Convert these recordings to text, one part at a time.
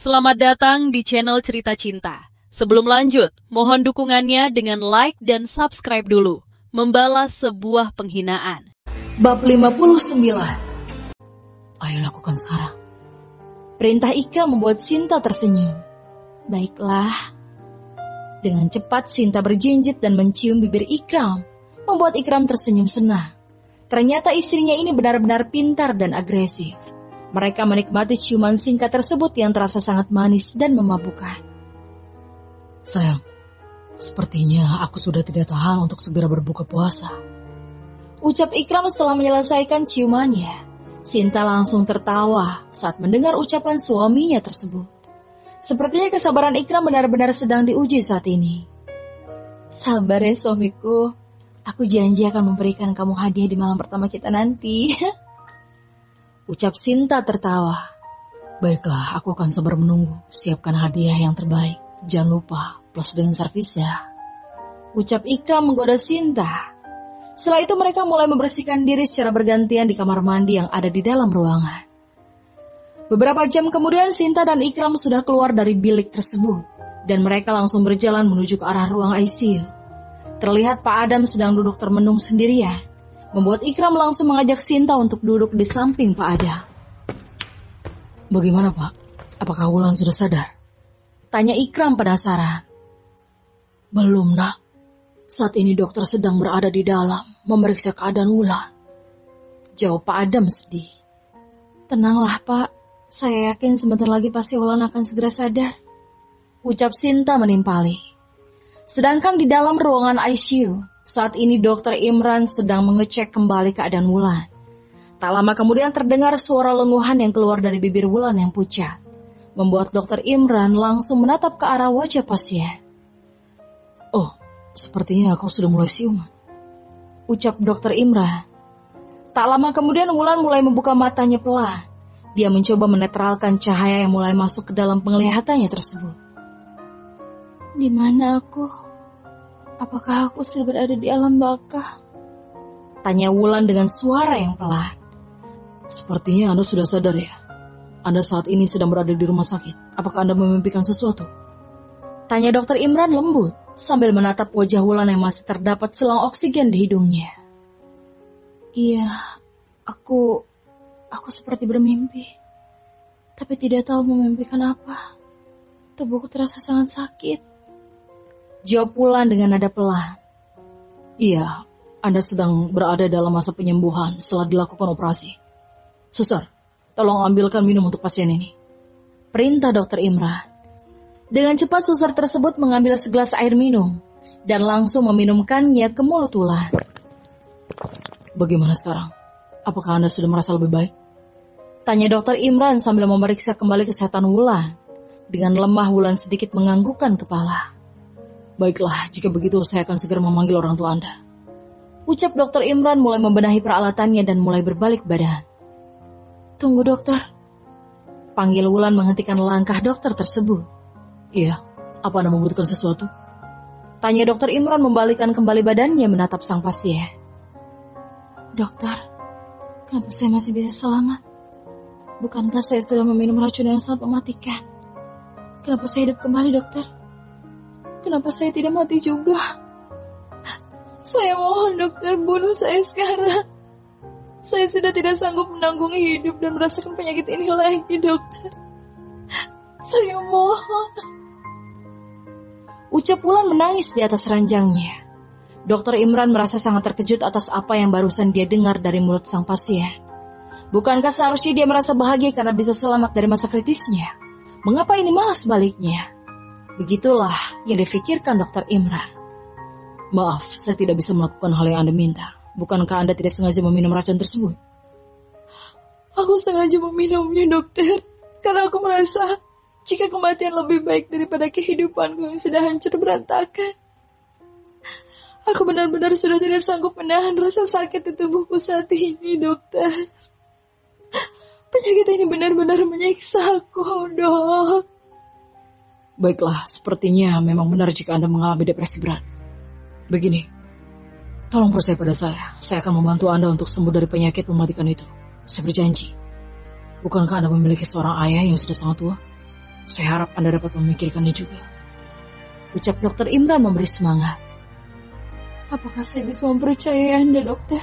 Selamat datang di channel Cerita Cinta. Sebelum lanjut, mohon dukungannya dengan like dan subscribe dulu. Membalas sebuah penghinaan. Bab 59. Ayo lakukan sekarang. Perintah Ikram membuat Sinta tersenyum. Baiklah. Dengan cepat Sinta berjinjit dan mencium bibir Ikram, membuat Ikram tersenyum senang. Ternyata istrinya ini benar-benar pintar dan agresif. Mereka menikmati ciuman singkat tersebut yang terasa sangat manis dan memabukkan. Sayang, sepertinya aku sudah tidak tahan untuk segera berbuka puasa. Ucap Ikram setelah menyelesaikan ciumannya. Sinta langsung tertawa saat mendengar ucapan suaminya tersebut. Sepertinya kesabaran Ikram benar-benar sedang diuji saat ini. Sabar ya suamiku, aku janji akan memberikan kamu hadiah di malam pertama kita nanti. Ucap Sinta tertawa. Baiklah, aku akan sabar menunggu. Siapkan hadiah yang terbaik. Jangan lupa, plus dengan servisnya. Ucap Ikram menggoda Sinta. Setelah itu mereka mulai membersihkan diri secara bergantian di kamar mandi yang ada di dalam ruangan. Beberapa jam kemudian Sinta dan Ikram sudah keluar dari bilik tersebut. Dan mereka langsung berjalan menuju ke arah ruang ICU. Terlihat Pak Adam sedang duduk termenung sendirian. Membuat Ikram langsung mengajak Sinta untuk duduk di samping Pak Adam. Bagaimana Pak? Apakah Wulan sudah sadar? Tanya Ikram penasaran. Belum nak. Saat ini dokter sedang berada di dalam memeriksa keadaan Wulan. Jawab Pak Adam sedih. Tenanglah Pak. Saya yakin sebentar lagi pasti Wulan akan segera sadar. Ucap Sinta menimpali. Sedangkan di dalam ruangan ICU, saat ini Dr. Imran sedang mengecek kembali keadaan Wulan. Tak lama kemudian terdengar suara lenguhan yang keluar dari bibir Wulan yang pucat. Membuat Dr. Imran langsung menatap ke arah wajah pasien. Oh, sepertinya kau sudah mulai siuman. Ucap Dr. Imran. Tak lama kemudian Wulan mulai membuka matanya pelan. Dia mencoba menetralkan cahaya yang mulai masuk ke dalam penglihatannya tersebut. Di mana aku? Apakah aku sudah berada di alam baka? Tanya Wulan dengan suara yang pelan. Sepertinya Anda sudah sadar ya. Anda saat ini sedang berada di rumah sakit. Apakah Anda memimpikan sesuatu? Tanya Dr. Imran lembut sambil menatap wajah Wulan yang masih terdapat selang oksigen di hidungnya. Iya, aku seperti bermimpi. Tapi tidak tahu memimpikan apa. Tubuhku terasa sangat sakit. Jawab Wulan dengan nada pelan. Iya, Anda sedang berada dalam masa penyembuhan setelah dilakukan operasi. Suster, tolong ambilkan minum untuk pasien ini. Perintah Dr. Imran. Dengan cepat suster tersebut mengambil segelas air minum dan langsung meminumkannya ke mulut Wulan. Bagaimana sekarang? Apakah Anda sudah merasa lebih baik? Tanya Dr. Imran sambil memeriksa kembali kesehatan Wulan. Dengan lemah Wulan sedikit menganggukkan kepala. Baiklah, jika begitu saya akan segera memanggil orang tua Anda. Ucap Dr. Imran mulai membenahi peralatannya dan mulai berbalik badan. Tunggu dokter. Panggil Wulan menghentikan langkah dokter tersebut. Iya, apa Anda membutuhkan sesuatu? Tanya Dr. Imran membalikkan kembali badannya menatap sang pasien. Dokter, kenapa saya masih bisa selamat? Bukankah saya sudah meminum racun yang sangat mematikan? Kenapa saya hidup kembali dokter? Kenapa saya tidak mati juga? Saya mohon dokter, bunuh saya sekarang. Saya sudah tidak sanggup menanggung hidup dan merasakan penyakit ini lagi dokter. Saya mohon. Ucap Wulan menangis di atas ranjangnya. Dokter Imran merasa sangat terkejut atas apa yang barusan dia dengar dari mulut sang pasien. Bukankah seharusnya dia merasa bahagia karena bisa selamat dari masa kritisnya? Mengapa ini malah sebaliknya? Begitulah yang difikirkan Dr. Imran. Maaf, saya tidak bisa melakukan hal yang Anda minta. Bukankah Anda tidak sengaja meminum racun tersebut? Aku sengaja meminumnya, dokter. Karena aku merasa jika kematian lebih baik daripada kehidupanku yang sudah hancur berantakan. Aku benar-benar sudah tidak sanggup menahan rasa sakit di tubuhku saat ini, dokter. Penyakit ini benar-benar menyiksa aku, dok. Baiklah, sepertinya memang benar jika Anda mengalami depresi berat. Begini, tolong percaya pada saya. Saya akan membantu Anda untuk sembuh dari penyakit mematikan itu. Saya berjanji. Bukankah Anda memiliki seorang ayah yang sudah sangat tua? Saya harap Anda dapat memikirkannya juga. Ucap Dokter Imran memberi semangat. Apakah saya bisa mempercayai Anda, dokter?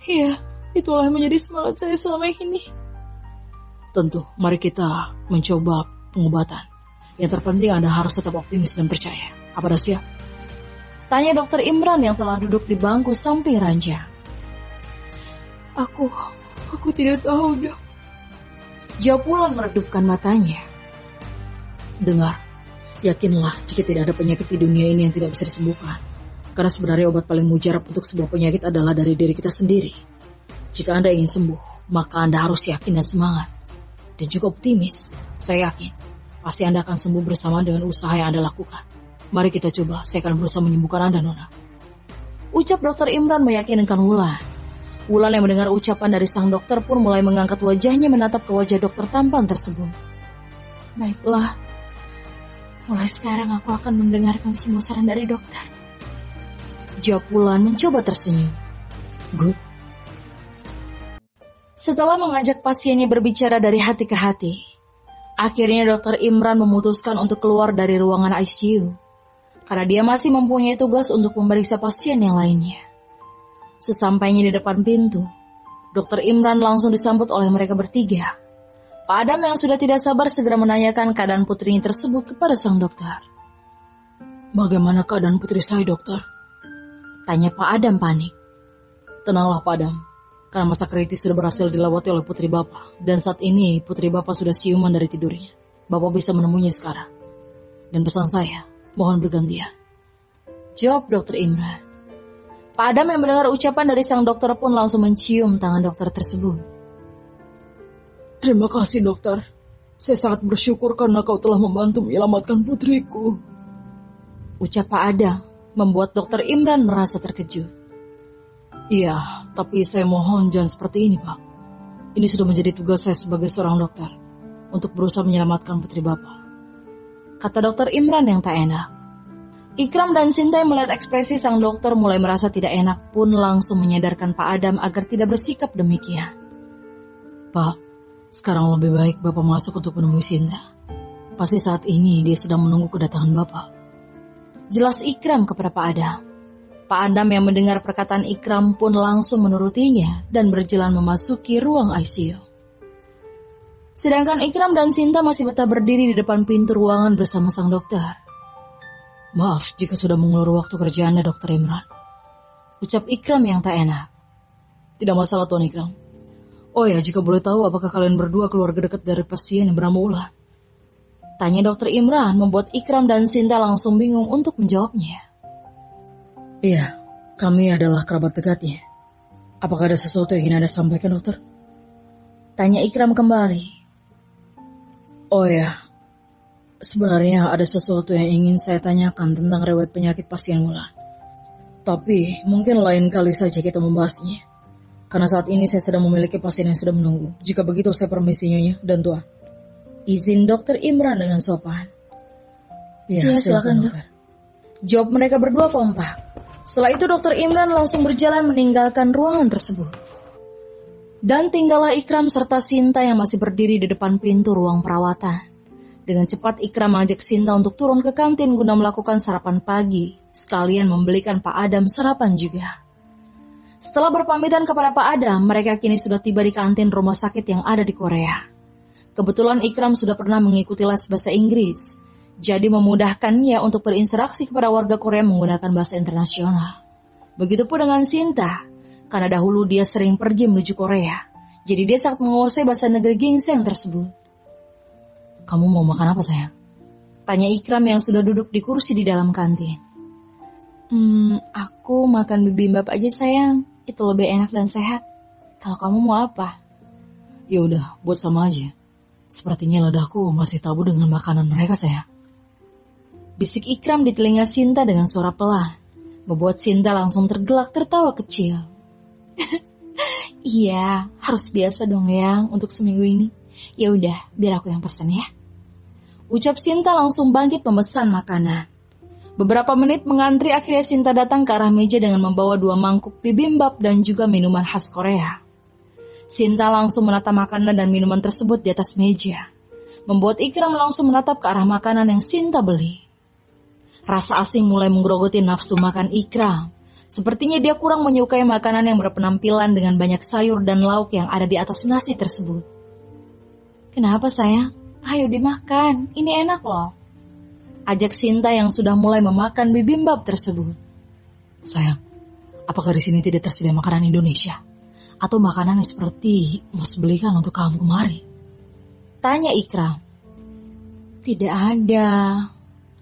Iya, itulah yang menjadi semangat saya selama ini. Tentu, mari kita mencoba pengobatan. Yang terpenting Anda harus tetap optimis dan percaya. Apa dah siap? Tanya Dokter Imran yang telah duduk di bangku samping Ranja. Aku tidak tahu, Dok. Jawab Wulan meredupkan matanya. Dengar, yakinlah jika tidak ada penyakit di dunia ini yang tidak bisa disembuhkan. Karena sebenarnya obat paling mujarab untuk sebuah penyakit adalah dari diri kita sendiri. Jika Anda ingin sembuh, maka Anda harus yakin dan semangat. Dan juga optimis. Saya yakin, pasti Anda akan sembuh bersama dengan usaha yang Anda lakukan. Mari kita coba, saya akan berusaha menyembuhkan Anda, Nona. Ucap Dokter Imran meyakinkan Wulan. Wulan yang mendengar ucapan dari sang dokter pun mulai mengangkat wajahnya menatap ke wajah dokter tampan tersebut. Baiklah, mulai sekarang aku akan mendengarkan semua saran dari dokter. Jawab Wulan mencoba tersenyum. Good. Setelah mengajak pasiennya berbicara dari hati ke hati, akhirnya Dokter Imran memutuskan untuk keluar dari ruangan ICU. Karena dia masih mempunyai tugas untuk memeriksa pasien yang lainnya. Sesampainya di depan pintu, Dokter Imran langsung disambut oleh mereka bertiga. Pak Adam yang sudah tidak sabar segera menanyakan keadaan putrinya tersebut kepada sang dokter. Bagaimana keadaan putri saya, dokter? Tanya Pak Adam panik. Tenanglah Pak Adam, karena masa kritis sudah berhasil dilewati oleh putri Bapak. Dan saat ini putri Bapak sudah siuman dari tidurnya. Bapak bisa menemuinya sekarang. Dan pesan saya, mohon bergantian. Jawab Dokter Imran. Pak Adam yang mendengar ucapan dari sang dokter pun langsung mencium tangan dokter tersebut. Terima kasih dokter. Saya sangat bersyukur karena kau telah membantu menyelamatkan putriku. Ucap Pak Adam membuat Dokter Imran merasa terkejut. Iya, tapi saya mohon jangan seperti ini Pak. Ini sudah menjadi tugas saya sebagai seorang dokter untuk berusaha menyelamatkan putri Bapak. Kata Dokter Imran yang tak enak. Ikram dan Sinta yang melihat ekspresi sang dokter mulai merasa tidak enak pun langsung menyadarkan Pak Adam agar tidak bersikap demikian. Pak, sekarang lebih baik Bapak masuk untuk menemui Sinta. Pasti saat ini dia sedang menunggu kedatangan Bapak. Jelas Ikram kepada Pak Adam. Pak Adam yang mendengar perkataan Ikram pun langsung menurutinya dan berjalan memasuki ruang ICU. Sedangkan Ikram dan Sinta masih betah berdiri di depan pintu ruangan bersama sang dokter. Maaf jika sudah mengulur waktu kerja Anda, Dokter Imran. Ucap Ikram yang tak enak. Tidak masalah Tuan Ikram. Oh ya, jika boleh tahu apakah kalian berdua keluarga dekat dari pasien yang bernama Wulan? Tanya Dokter Imran membuat Ikram dan Sinta langsung bingung untuk menjawabnya. Iya, kami adalah kerabat dekatnya. Apakah ada sesuatu yang ingin Anda sampaikan, dokter? Tanya Ikram kembali. Oh ya, sebenarnya ada sesuatu yang ingin saya tanyakan tentang riwayat penyakit pasien Wulan. Tapi mungkin lain kali saja kita membahasnya. Karena saat ini saya sedang memiliki pasien yang sudah menunggu. Jika begitu saya permisi Nyonya dan Tuan. Izin Dokter Imran dengan sopan. Ya silakan dokter. Jawab mereka berdua kompak. Setelah itu Dokter Imran langsung berjalan meninggalkan ruangan tersebut. Dan tinggallah Ikram serta Sinta yang masih berdiri di depan pintu ruang perawatan. Dengan cepat Ikram mengajak Sinta untuk turun ke kantin guna melakukan sarapan pagi, sekalian membelikan Pak Adam sarapan juga. Setelah berpamitan kepada Pak Adam, mereka kini sudah tiba di kantin rumah sakit yang ada di Korea. Kebetulan Ikram sudah pernah mengikuti les bahasa Inggris, jadi memudahkannya untuk berinteraksi kepada warga Korea menggunakan bahasa internasional. Begitupun dengan Sinta, karena dahulu dia sering pergi menuju Korea, jadi dia sangat menguasai bahasa negeri ginseng tersebut. Kamu mau makan apa sayang? Tanya Ikram yang sudah duduk di kursi di dalam kantin. Aku makan bibimbap aja sayang, itu lebih enak dan sehat. Kalau kamu mau apa? Ya udah, buat sama aja. Sepertinya lidahku masih tabu dengan makanan mereka sayang. Bisik Ikram di telinga Sinta dengan suara pelan, membuat Sinta langsung tergelak tertawa kecil. Iya, harus biasa dong yang untuk seminggu ini. Ya udah, biar aku yang pesan ya. Ucap Sinta langsung bangkit memesan makanan. Beberapa menit mengantri akhirnya Sinta datang ke arah meja dengan membawa 2 mangkuk bibimbap dan juga minuman khas Korea. Sinta langsung menata makanan dan minuman tersebut di atas meja. membuat Ikram langsung menatap ke arah makanan yang Sinta beli. Rasa asing mulai menggerogoti nafsu makan Ikram. Sepertinya dia kurang menyukai makanan yang berpenampilan dengan banyak sayur dan lauk yang ada di atas nasi tersebut. "Kenapa sayang? Ayo dimakan, ini enak loh," ajak Sinta yang sudah mulai memakan bibimbap tersebut. "Sayang, apakah di sini tidak tersedia makanan Indonesia? Atau makanan yang seperti Mas belikan untuk kamu kemarin?" tanya Ikram. "Tidak ada.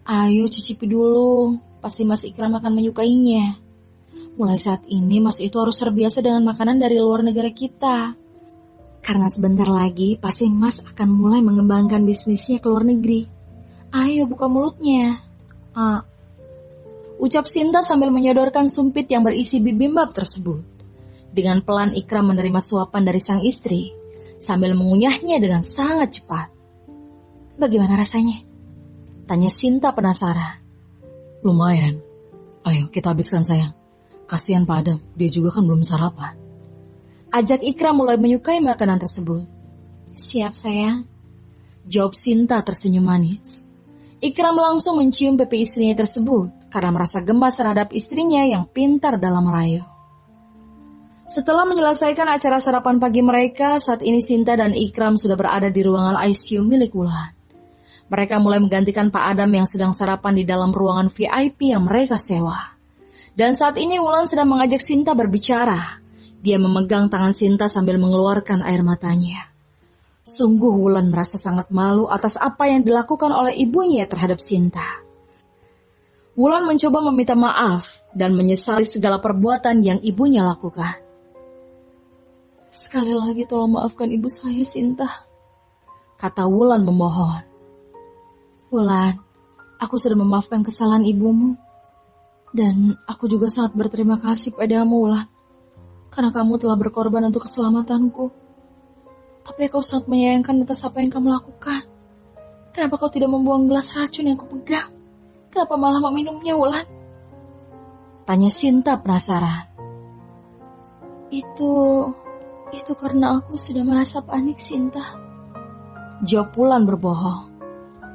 Ayo cicipi dulu, pasti Mas Ikram akan menyukainya. Mulai saat ini Mas itu harus terbiasa dengan makanan dari luar negara kita. Karena sebentar lagi pasti Mas akan mulai mengembangkan bisnisnya ke luar negeri. Ayo buka mulutnya." Ucap Sinta sambil menyodorkan sumpit yang berisi bibimbap tersebut. Dengan pelan Ikram menerima suapan dari sang istri, sambil mengunyahnya dengan sangat cepat. "Bagaimana rasanya?" tanya Sinta penasaran. "Lumayan. Ayo kita habiskan sayang. Kasihan Pak Adam, dia juga kan belum sarapan." Ajak Ikram mulai menyukai makanan tersebut. "Siap sayang," jawab Sinta tersenyum manis. Ikram langsung mencium pipi istrinya tersebut karena merasa gemas terhadap istrinya yang pintar dalam merayu. Setelah menyelesaikan acara sarapan pagi mereka, saat ini Sinta dan Ikram sudah berada di ruangan ICU milik Wulan. Mereka mulai menggantikan Pak Adam yang sedang sarapan di dalam ruangan VIP yang mereka sewa. Dan saat ini Wulan sedang mengajak Sinta berbicara. Dia memegang tangan Sinta sambil mengeluarkan air matanya. Sungguh Wulan merasa sangat malu atas apa yang dilakukan oleh ibunya terhadap Sinta. Wulan mencoba meminta maaf dan menyesali segala perbuatan yang ibunya lakukan. "Sekali lagi tolong maafkan ibu saya, Sinta," kata Wulan memohon. "Wulan, aku sudah memaafkan kesalahan ibumu. Dan aku juga sangat berterima kasih padamu, Wulan. Karena kamu telah berkorban untuk keselamatanku. Tapi aku sangat menyayangkan atas apa yang kamu lakukan. Kenapa kau tidak membuang gelas racun yang kupegang? Kenapa malah meminumnya, Wulan?" tanya Sinta penasaran. Itu karena aku sudah merasa panik, Sinta," jawab Wulan berbohong.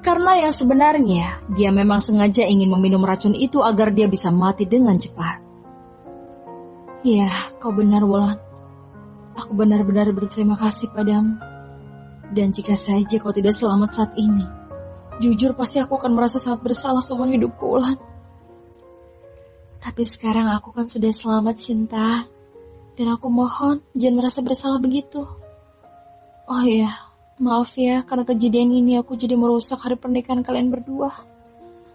Karena yang sebenarnya dia memang sengaja ingin meminum racun itu agar dia bisa mati dengan cepat. "Ya, kau benar, Wulan. Aku benar-benar berterima kasih padamu. Dan jika saja kau tidak selamat saat ini, jujur pasti aku akan merasa sangat bersalah seumur hidupku, Wulan. Tapi sekarang aku kan sudah selamat, Sinta. Dan aku mohon jangan merasa bersalah begitu. Oh iya, maaf ya karena kejadian ini aku jadi merusak hari pernikahan kalian berdua.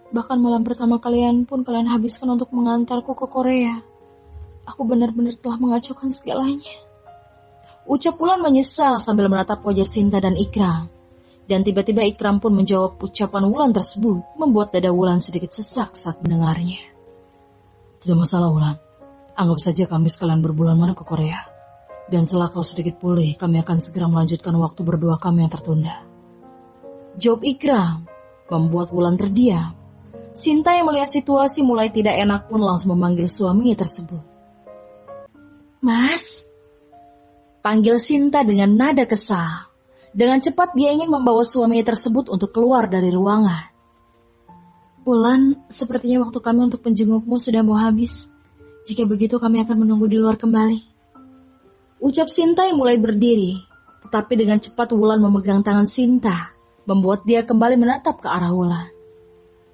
Bahkan malam pertama kalian pun kalian habiskan untuk mengantarku ke Korea. Aku benar-benar telah mengacaukan segalanya." Ucap Wulan menyesal sambil menatap wajah Sinta dan Ikram. Dan tiba-tiba Ikram pun menjawab ucapan Wulan tersebut, membuat dada Wulan sedikit sesak saat mendengarnya. "Tidak masalah, Wulan. Anggap saja kami sekalian berbulan-bulan ke Korea. Dan setelah kau sedikit pulih, kami akan segera melanjutkan waktu berdua kami yang tertunda." Jawab Ikram, membuat Wulan terdiam. Sinta yang melihat situasi mulai tidak enak pun langsung memanggil suaminya tersebut. "Mas," panggil Sinta dengan nada kesal. Dengan cepat dia ingin membawa suaminya tersebut untuk keluar dari ruangan. "Wulan, sepertinya waktu kami untuk menjengukmu sudah mau habis. Jika begitu kami akan menunggu di luar kembali." Ucap Sinta yang mulai berdiri, tetapi dengan cepat Wulan memegang tangan Sinta, membuat dia kembali menatap ke arah Wulan.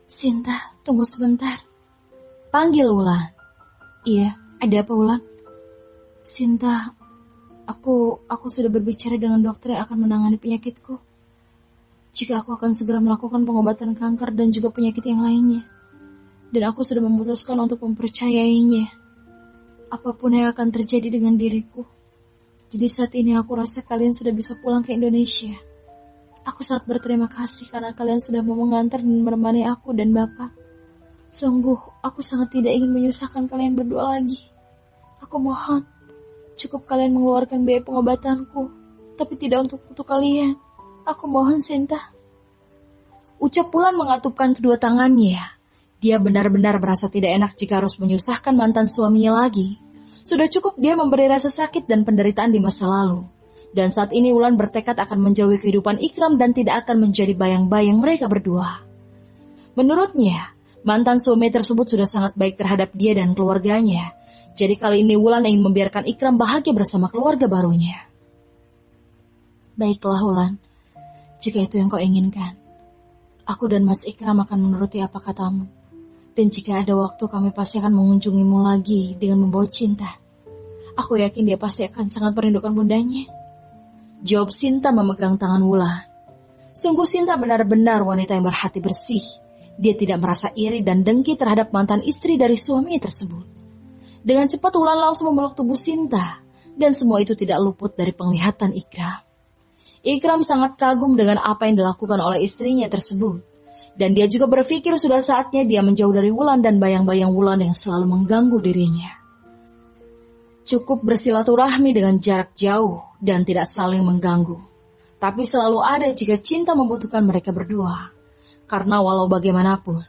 "Sinta, tunggu sebentar," panggil Wulan. "Iya, ada apa, Wulan?" "Sinta, aku sudah berbicara dengan dokter yang akan menangani penyakitku. Jika aku akan segera melakukan pengobatan kanker dan juga penyakit yang lainnya. Dan aku sudah memutuskan untuk mempercayainya. Apapun yang akan terjadi dengan diriku. Jadi saat ini aku rasa kalian sudah bisa pulang ke Indonesia. Aku sangat berterima kasih karena kalian sudah mau mengantar dan menemani aku dan Bapak. Sungguh, aku sangat tidak ingin menyusahkan kalian berdua lagi. Aku mohon, cukup kalian mengeluarkan biaya pengobatanku, tapi tidak untuk kalian. Aku mohon, Sinta." Ucap Wulan mengatupkan kedua tangannya. Dia benar-benar merasa tidak enak jika harus menyusahkan mantan suaminya lagi. Sudah cukup dia memberi rasa sakit dan penderitaan di masa lalu. Dan saat ini Wulan bertekad akan menjauhi kehidupan Ikram dan tidak akan menjadi bayang-bayang mereka berdua. Menurutnya, mantan suami tersebut sudah sangat baik terhadap dia dan keluarganya. Jadi kali ini Wulan ingin membiarkan Ikram bahagia bersama keluarga barunya. Baiklah Wulan, jika itu yang kau inginkan, aku dan Mas Ikram akan menuruti apa katamu. Dan jika ada waktu kami pasti akan mengunjungimu lagi dengan membawa cinta. Aku yakin dia pasti akan sangat merindukan bundanya. Jawab Sinta memegang tangan Wulan. Sungguh Sinta benar-benar wanita yang berhati bersih. Dia tidak merasa iri dan dengki terhadap mantan istri dari suami tersebut. Dengan cepat Wulan langsung memeluk tubuh Sinta. Dan semua itu tidak luput dari penglihatan Ikram. Ikram sangat kagum dengan apa yang dilakukan oleh istrinya tersebut. Dan dia juga berpikir sudah saatnya dia menjauh dari Wulan dan bayang-bayang Wulan yang selalu mengganggu dirinya. Cukup bersilaturahmi dengan jarak jauh dan tidak saling mengganggu. Tapi selalu ada jika cinta membutuhkan mereka berdua. Karena walau bagaimanapun,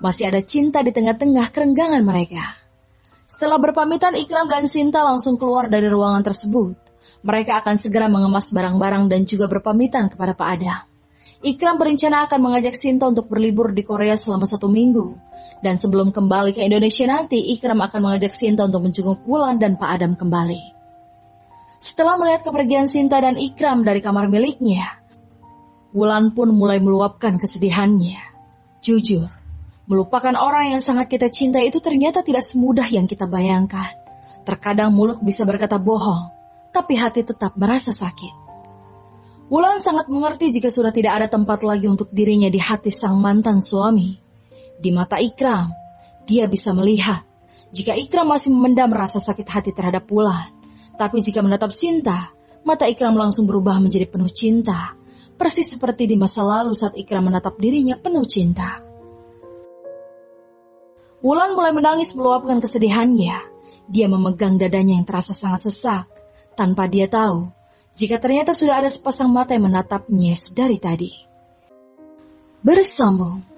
masih ada cinta di tengah-tengah kerenggangan mereka. Setelah berpamitan, Ikram dan Sinta langsung keluar dari ruangan tersebut. Mereka akan segera mengemas barang-barang dan juga berpamitan kepada Pak Adam. Ikram berencana akan mengajak Sinta untuk berlibur di Korea selama 1 minggu. Dan sebelum kembali ke Indonesia nanti, Ikram akan mengajak Sinta untuk menjenguk Wulan dan Pak Adam kembali. Setelah melihat kepergian Sinta dan Ikram dari kamar miliknya, Wulan pun mulai meluapkan kesedihannya. Jujur, melupakan orang yang sangat kita cintai itu ternyata tidak semudah yang kita bayangkan. Terkadang mulut bisa berkata bohong, tapi hati tetap merasa sakit. Wulan sangat mengerti jika sudah tidak ada tempat lagi untuk dirinya di hati sang mantan suami. Di mata Ikram, dia bisa melihat jika Ikram masih memendam rasa sakit hati terhadap Wulan. Tapi jika menatap Sinta, mata Ikram langsung berubah menjadi penuh cinta. Persis seperti di masa lalu saat Ikram menatap dirinya penuh cinta. Wulan mulai menangis meluapkan kesedihannya. Dia memegang dadanya yang terasa sangat sesak. Tanpa dia tahu, jika ternyata sudah ada sepasang mata yang menatapnya dari tadi. Bersambung.